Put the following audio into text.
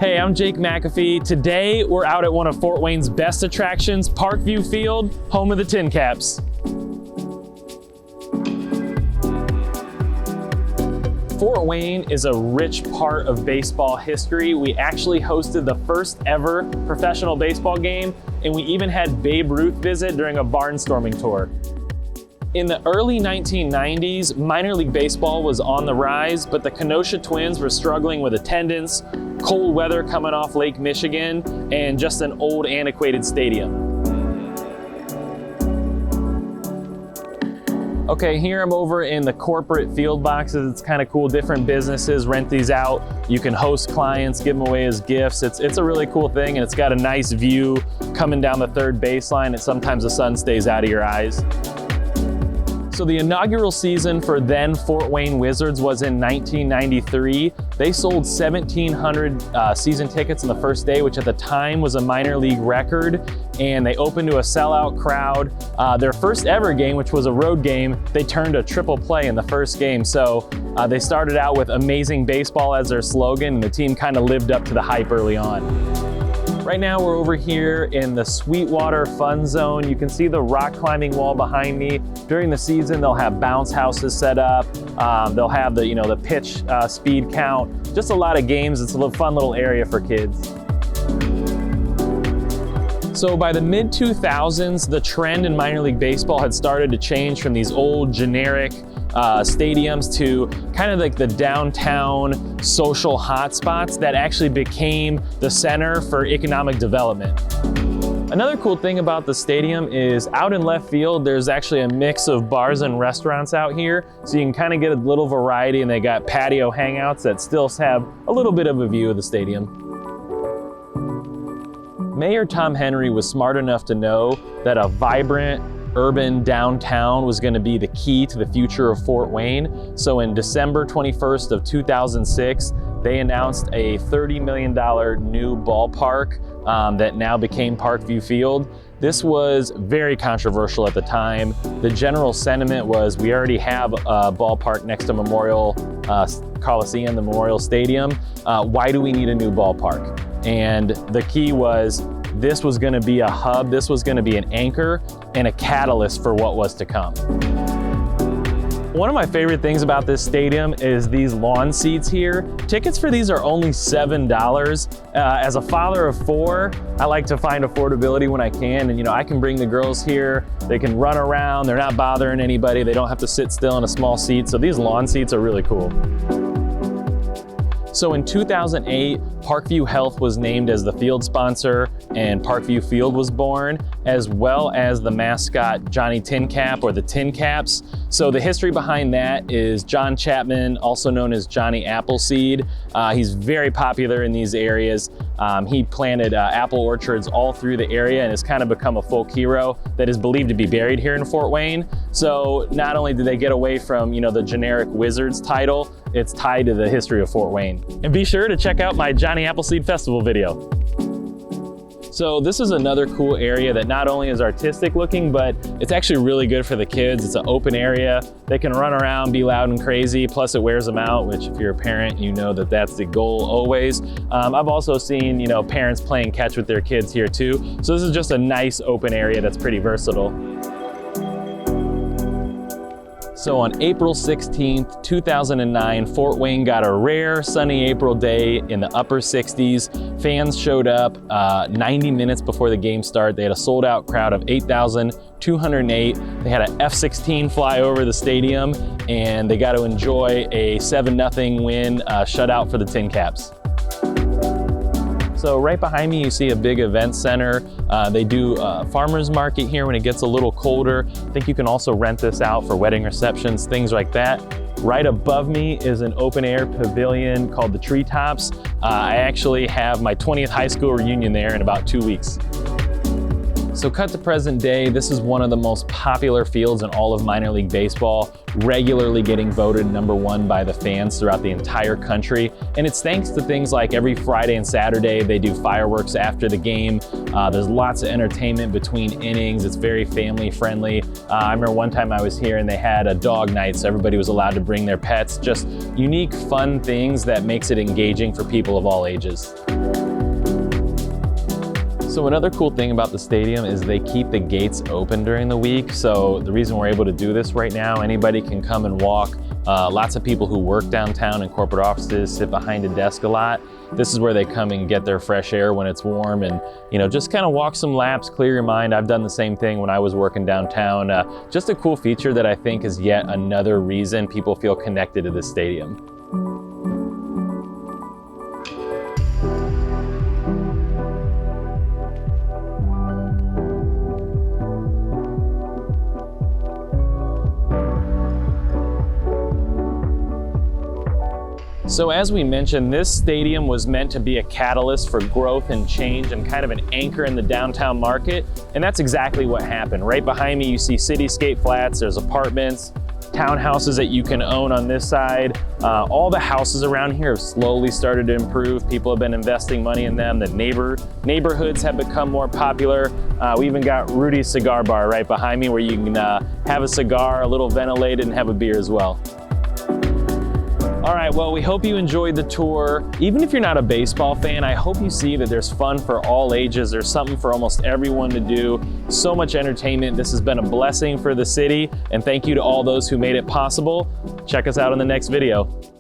Hey, I'm Jake McAfee. Today, we're out at one of Fort Wayne's best attractions, Parkview Field, home of the Tincaps. Fort Wayne is a rich part of baseball history. We actually hosted the first ever professional baseball game, and we even had Babe Ruth visit during a barnstorming tour. In the early 1990s, minor league baseball was on the rise, but the Kenosha Twins were struggling with attendance, cold weather coming off Lake Michigan, and just an old antiquated stadium. Okay, here I'm over in the corporate field boxes. It's kind of cool. Different businesses rent these out. You can host clients, give them away as gifts. It's a really cool thing, and it's got a nice view coming down the third baseline, and sometimes the sun stays out of your eyes. So the inaugural season for then Fort Wayne Wizards was in 1993. They sold 1,700 season tickets on the first day, which at the time was a minor league record, and they opened to a sellout crowd. Their first ever game, which was a road game, they turned a triple play in the first game. So they started out with amazing baseball as their slogan, and the team kind of lived up to the hype early on. Right now we're over here in the Sweetwater Fun Zone. You can see the rock climbing wall behind me. During the season, they'll have bounce houses set up. They'll have the pitch speed count. Just a lot of games. It's a fun little area for kids. So by the mid-2000s, the trend in minor league baseball had started to change from these old generic stadiums to kind of like the downtown social hotspots that actually became the center for economic development. Another cool thing about the stadium is out in left field, there's actually a mix of bars and restaurants out here, so you can kind of get a little variety, and they got patio hangouts that still have a little bit of a view of the stadium. Mayor Tom Henry was smart enough to know that a vibrant urban downtown was going to be the key to the future of Fort Wayne. So in December 21st of 2006, they announced a $30 million new ballpark that now became Parkview Field. This was very controversial at the time. The general sentiment was, we already have a ballpark next to Memorial Coliseum, the Memorial Stadium. Why do we need a new ballpark? And the key was, this was going to be a hub, this was going to be an anchor and a catalyst for what was to come. One of my favorite things about this stadium is these lawn seats here. Tickets for these are only $7. As a father of 4, I like to find affordability when I can, and I can bring the girls here. They can run around, they're not bothering anybody, they don't have to sit still in a small seat, so these lawn seats are really cool. So in 2008, Parkview Health was named as the field sponsor, and Parkview Field was born, as well as the mascot Johnny Tincap, or the Tincaps. So the history behind that is John Chapman, also known as Johnny Appleseed. He's very popular in these areas. He planted apple orchards all through the area and has kind of become a folk hero that is believed to be buried here in Fort Wayne. So not only did they get away from the generic Wizards title, it's tied to the history of Fort Wayne. And be sure to check out my Johnny Appleseed Festival video. So this is another cool area that not only is artistic looking, but it's actually really good for the kids. It's an open area. They can run around, be loud and crazy, plus it wears them out, which if you're a parent, you know that that's the goal always. I've also seen, parents playing catch with their kids here too. So this is just a nice open area that's pretty versatile. So on April 16th, 2009, Fort Wayne got a rare sunny April day in the upper 60s. Fans showed up 90 minutes before the game started. They had a sold out crowd of 8,208. They had an F-16 fly over the stadium, and they got to enjoy a 7-0 win shutout for the Tincaps. So right behind me, you see a big event center. They do a farmer's market here when it gets a little colder. I think you can also rent this out for wedding receptions, things like that. Right above me is an open air pavilion called the Treetops. I actually have my 20th high school reunion there in about 2 weeks. So cut to present day, this is one of the most popular fields in all of minor league baseball, regularly getting voted #1 by the fans throughout the entire country. And it's thanks to things like every Friday and Saturday, they do fireworks after the game. There's lots of entertainment between innings. It's very family friendly. I remember one time I was here and they had a dog night, so everybody was allowed to bring their pets. Just unique, fun things that makes it engaging for people of all ages. So another cool thing about the stadium is they keep the gates open during the week. So the reason we're able to do this right now, anybody can come and walk. Lots of people who work downtown in corporate offices sit behind a desk a lot. This is where they come and get their fresh air when it's warm and, you know, just kind of walk some laps, clear your mind. I've done the same thing when I was working downtown. Just a cool feature that I think is yet another reason people feel connected to this stadium. So as we mentioned, this stadium was meant to be a catalyst for growth and change and kind of an anchor in the downtown market. And that's exactly what happened. Right behind me, you see Cityscape Flats, there's apartments, townhouses that you can own on this side. All the houses around here have slowly started to improve. People have been investing money in them. The neighborhoods have become more popular. We even got Rudy's Cigar Bar right behind me where you can have a cigar, a little ventilated, and have a beer as well. All right, well, we hope you enjoyed the tour. Even if you're not a baseball fan, I hope you see that there's fun for all ages. There's something for almost everyone to do. So much entertainment. This has been a blessing for the city, and thank you to all those who made it possible. Check us out in the next video.